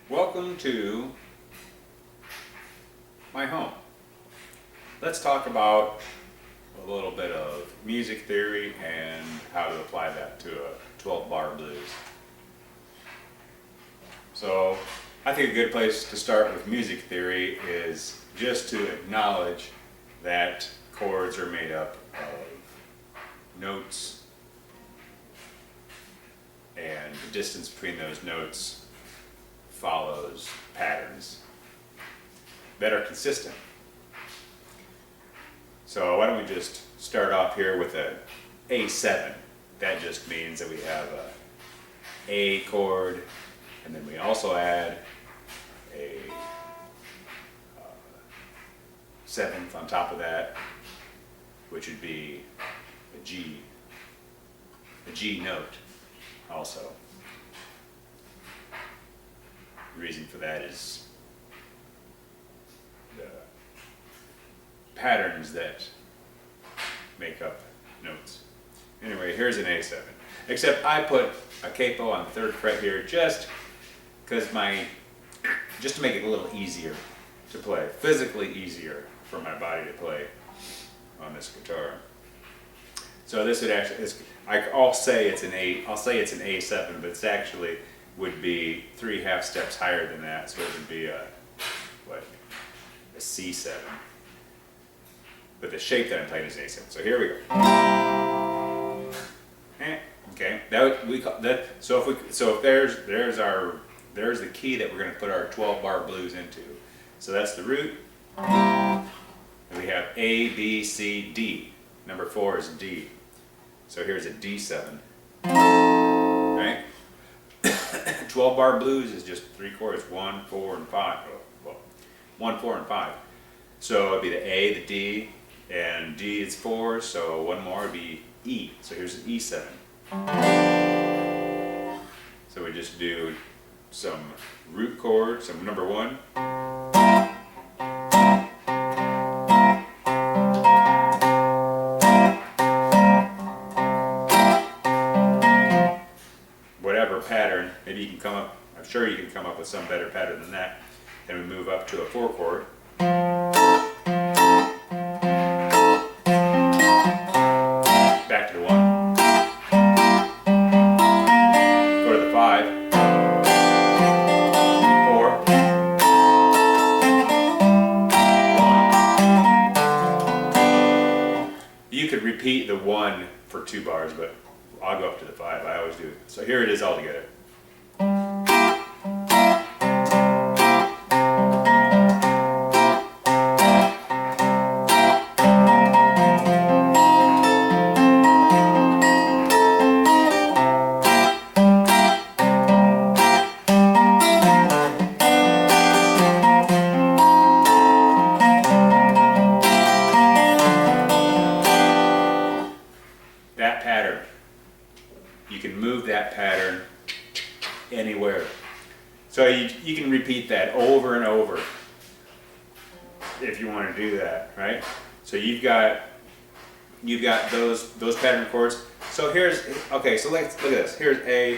Welcome to my home. Let's talk about a little bit of music theory and how to apply that to a 12-bar blues. So I think a good place to start with music theory is just to acknowledge that chords are made up of notes, and the distance between those notes follows patterns that are consistent. So why don't we just start off here with a A7. That just means that we have a A chord, and then we also add a seventh on top of that, which would be a G note also. The reason for that is the patterns that make up notes. Anyway, here's an A7. Except I put a capo on the 3rd fret here just to make it a little easier to play, physically easier for my body to play on this guitar. So this would actually, I'll say it's an A7, but it's actually would be 3 half steps higher than that, so it would be a C7. But the shape that I'm playing is A7. So here we go. Okay, we call that. So if there's the key that we're going to put our 12-bar blues into. So that's the root. And we have A, B, C, D. Number 4 is D. So here's a D7. Right? 12-bar blues is just 3 chords: 1, 4, and 5. Well, 1, 4, and 5. So it'd be the A, the D, and D is 4. So one more would be E. So here's an E7. So we just do some root chords, some number 1. Whatever pattern, maybe you can come up, I'm sure you can come up with some better pattern than that. Then we move up to a 4 chord. Back to the 1. Go to the 5. 4. 1. You could repeat the 1 for 2 bars, but I'll go up to the 5. I always do. So here it is all together. That pattern, you can move that pattern anywhere. So you can repeat that over and over if you want to do that, right? So you've got those pattern chords. So okay, so let's look at this. Here's A.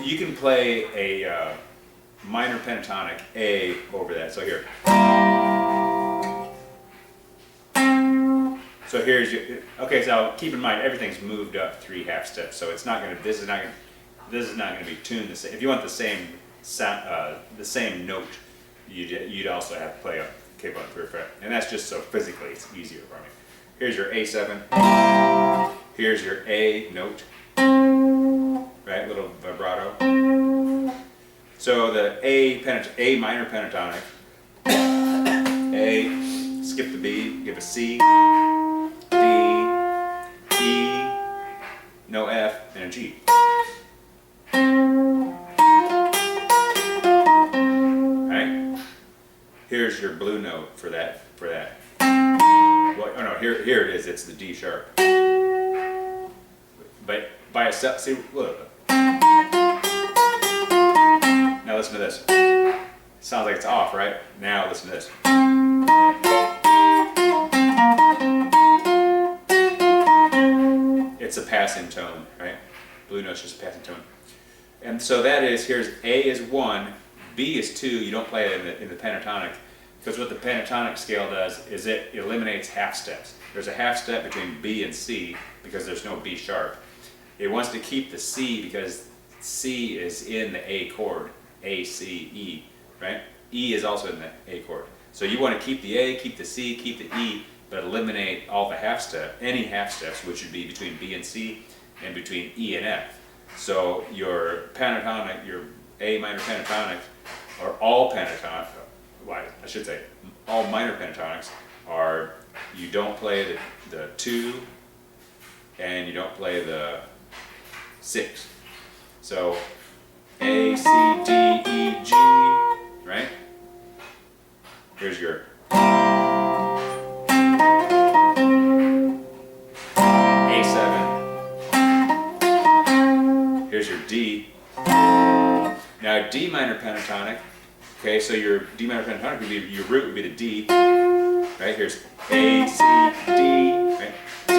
You can play a minor pentatonic A over that. So here. So here's your, okay, so keep in mind everything's moved up 3 half steps, so it's not going to, this is not going to be tuned the same. If you want the same note, you'd also have to play a capo on 3rd fret, and that's just so physically it's easier for me. Here's your A7. Here's your A note, right? Little vibrato. So the A minor pentatonic. A, skip the B, give a C. D, E, no F, and a G. Right? Here's your blue note for that. Well, oh no, here it is. It's the D sharp. But by itself, see, look. Now listen to this. Sounds like it's off, right? Now listen to this. It's a passing tone, right? Blue note's just a passing tone. And so that is, here's A is 1, B is 2, you don't play it in the pentatonic, because what the pentatonic scale does is it eliminates half steps. There's a half step between B and C because there's no B sharp. It wants to keep the C because C is in the A chord, A, C, E, right? E is also in the A chord. So you want to keep the A, keep the C, keep the E, but eliminate all the half step, any half steps, which would be between B and C and between E and F. So your pentatonic, your A minor pentatonic, or all pentatonic, well, I should say, all minor pentatonics are, you don't play the 2 and you don't play the 6. So A, C, D, E, G, right? Here's your A7. Here's your D. Now D minor pentatonic, okay, so your D minor pentatonic would be, your root would be the D, right? Here's A, C, D, right? D,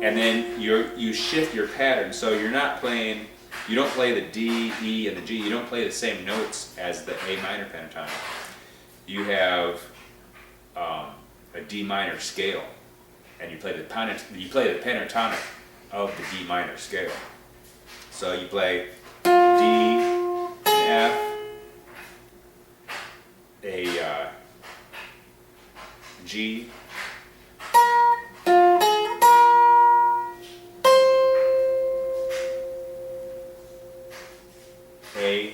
and then you shift your pattern, so you're not playing, you don't play the D, E, and the G, you don't play the same notes as the A minor pentatonic. You have a D minor scale, and you play the pentatonic of the D minor scale. So you play D, an F, a G, A,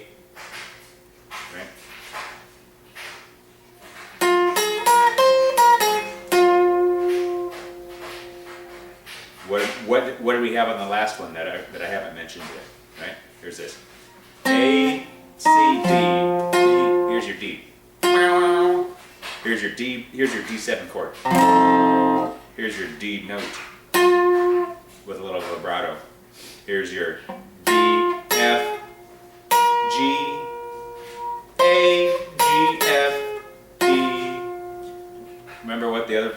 right? What do we have on the last one that I haven't mentioned yet? Right? Here's this. A, C, D, here's your D. Here's your D, here's your D7 chord. Here's your D note with a little vibrato. Here's your D, F, G, A, G, F, E. Remember what the other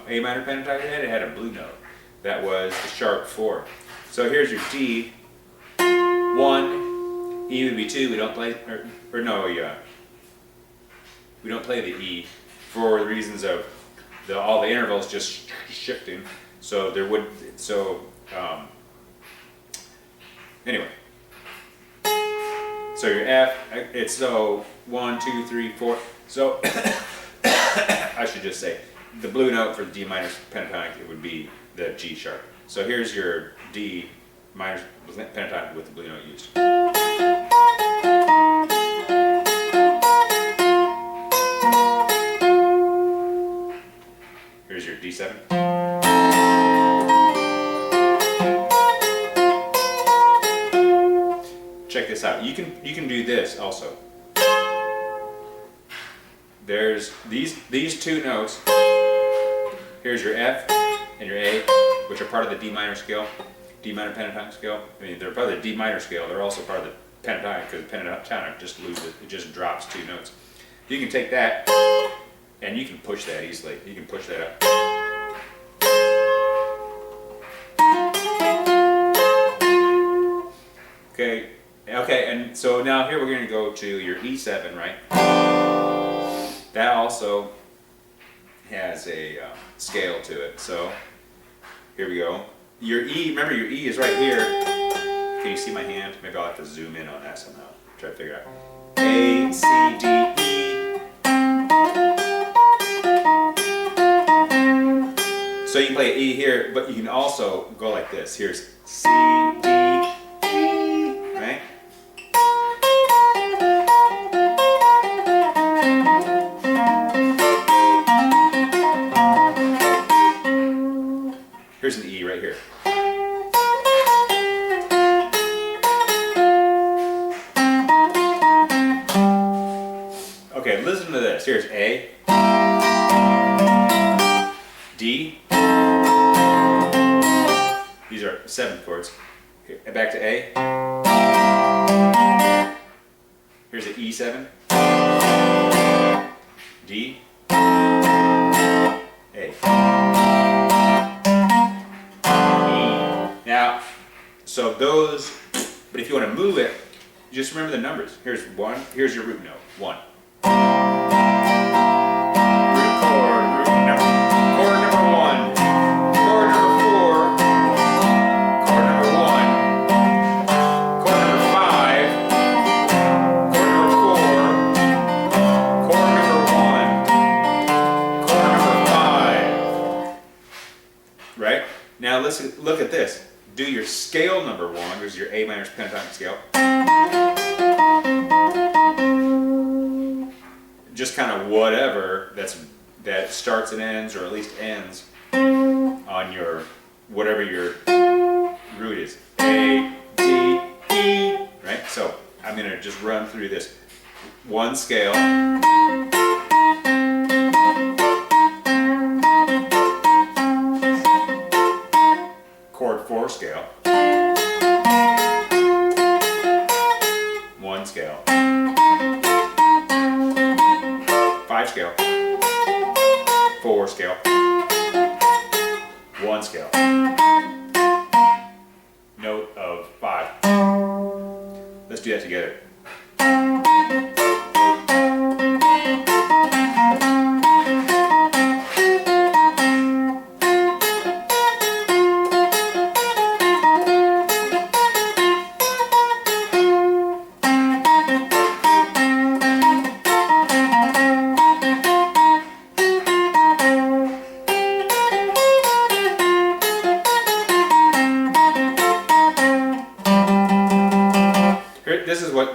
A minor pentatonic had? It had a blue note. That was the sharp 4. So here's your D, 1, E would be 2, we don't play, or no, yeah. We don't play the E for the reasons of all the intervals just shifting. So there would, anyway. So your F, it's so 1, 2, 3, 4. So I should just say the blue note for the D minor pentatonic, it would be the G sharp. So here's your D minor pentatonic with the blue note used. Here's your D7. Check this out. You can do this also. There's these two notes. Here's your F and your A, which are part of the D minor scale, D minor pentatonic scale. I mean, they're part of the D minor scale. They're also part of the pentatonic, because the pentatonic just loses it. It just drops 2 notes. You can take that and you can push that easily. You can push that up. Okay, and so now here we're going to go to your E7, right? That also has a scale to it. So here we go. Your E, remember your E is right here. Can you see my hand? Maybe I'll have to zoom in on that somehow. Try to figure out. A, C, D, E. So you can play E here, but you can also go like this. Here's C, D, E, right? Here's an E right here. Okay, listen to this. Here's A, D. These are 7 chords. Here, back to A. Here's an E7. D. A. So But if you want to move it, just remember the numbers. Here's one. Here's your root note. 1. Root chord number 1. Chord number 4. Chord number 1. Chord number 5. Chord number 4. Chord number 1. Chord number 5. Right? Now let's look at this. Do your scale number 1, which is your A minor pentatonic scale. Just kind of whatever that starts and ends, or at least ends, on your whatever your root is. A, D, E, right? So I'm going to just run through this. 1 scale. Chord 4 scale. 1 scale. 5 scale. 4 scale. 1 scale. Note of 5. Let's do that together.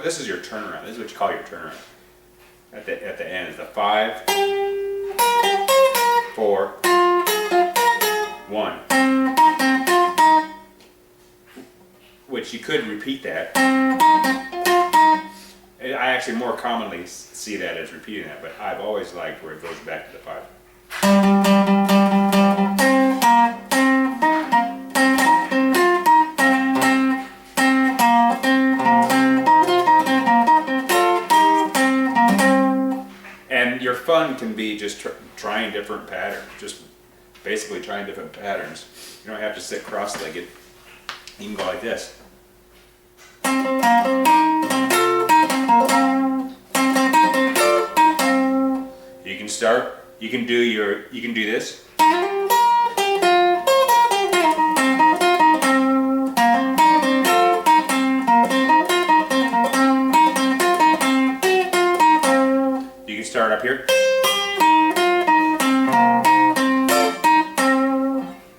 This is your turnaround. This is what you call your turnaround. At the end is the 5, 4, 1. Which you could repeat that. I actually more commonly see that as repeating that, but I've always liked where it goes back to the 5. Your fun can be just trying different patterns, just basically trying different patterns. You don't have to sit cross-legged. You can go like this. You can start, you can do this. Start up here.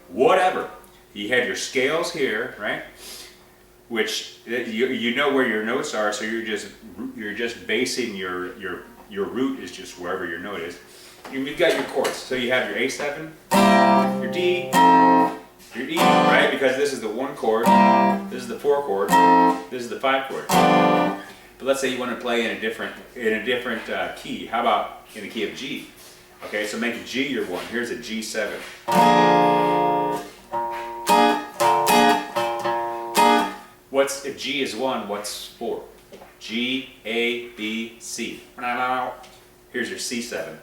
Whatever. You have your scales here, right? Which you know where your notes are, so you're just basing your root is just wherever your note is. You've got your chords. So you have your A7, your D, your E, right? Because this is the 1 chord, this is the 4 chord, this is the 5 chord. But let's say you want to play in a different key. How about in the key of G? Okay, so make G your 1. Here's a G7. If G is 1, what's 4? G, A, B, C. Here's your C7.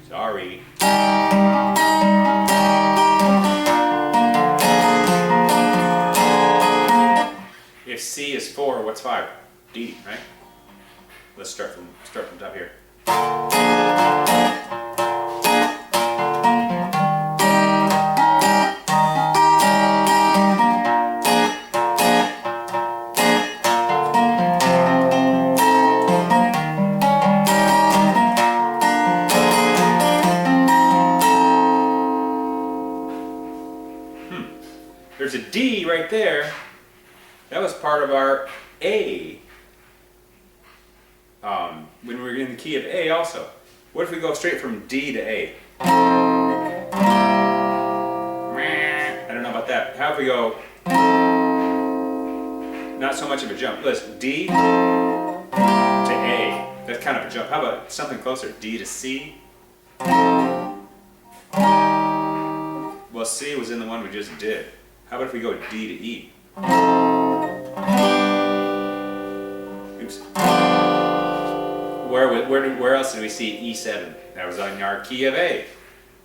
Sorry. If C is 4, what's 5? D, right? Let's start from top here. There's a D right there. That was part of our A. When we were in the key of A also. What if we go straight from D to A? I don't know about that. How if we go, not so much of a jump. Listen, D to A. That's kind of a jump. How about something closer? D to C? Well, C was in the one we just did. How about if we go D to E? Oops. Where else did we see E7? That was on our key of A.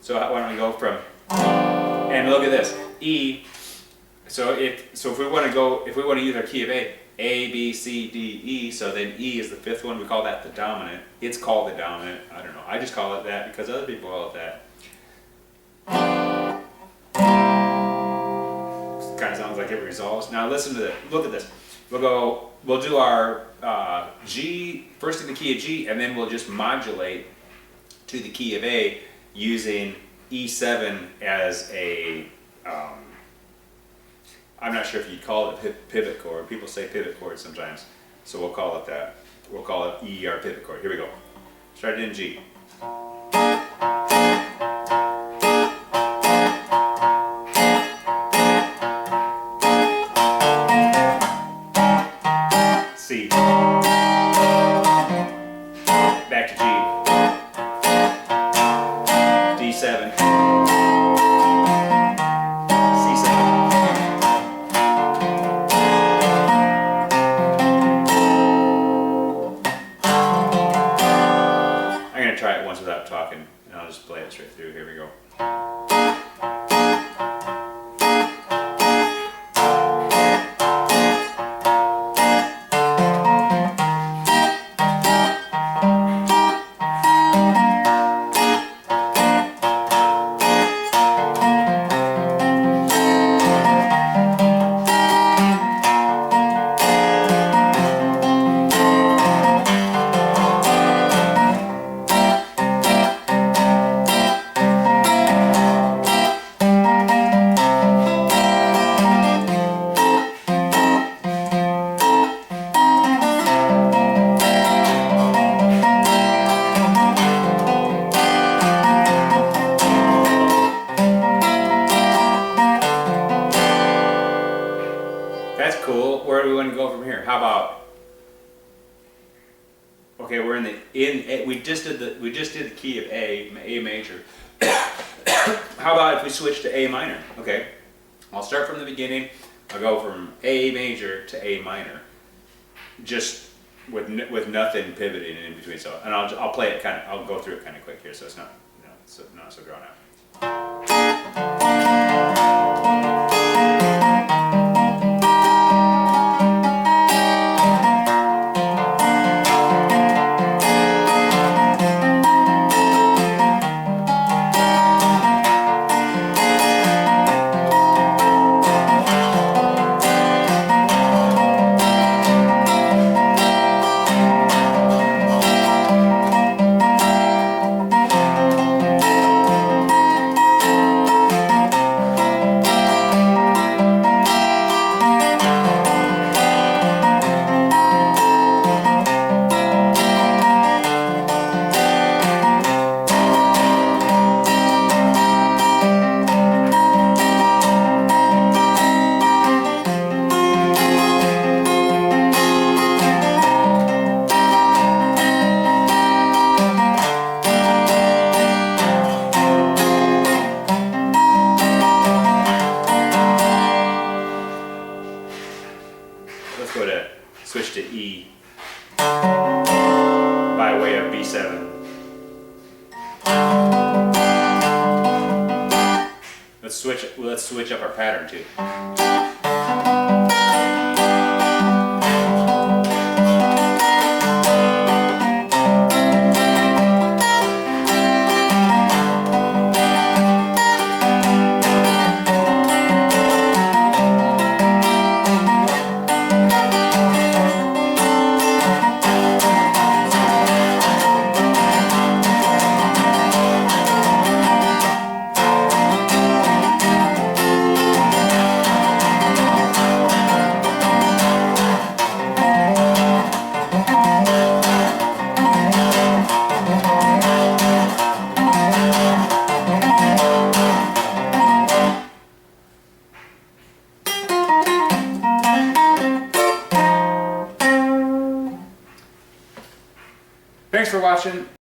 So why don't we go from, and look at this, E. So if we want to use our key of A, B, C, D, E. So then E is the fifth one. We call that the dominant. It's called the dominant. I don't know. I just call it that because other people call it that. Kind of sounds like it resolves. Now listen to this. Look at this. We'll do our G first in the key of G, and then we'll just modulate to the key of A using E7 as a. I'm not sure if you'd call it a pivot chord. People say pivot chord sometimes, so we'll call it that. We'll call it E, our pivot chord. Here we go. Start it in G. C. Back to G. D7. C7. I'm going to try it once without talking, and I'll just play it straight through. Here we go. That's cool. Where do we want to go from here? How about? Okay, we're we just did the key of A major. How about if we switch to A minor? Okay, I'll start from the beginning. I'll go from A major to A minor, just with nothing pivoting in between. So, and I'll play it I'll go through it kind of quick here, so it's not not so drawn out. Let's go to switch to E by way of B7. Let's switch up our pattern too. Thanks for watching.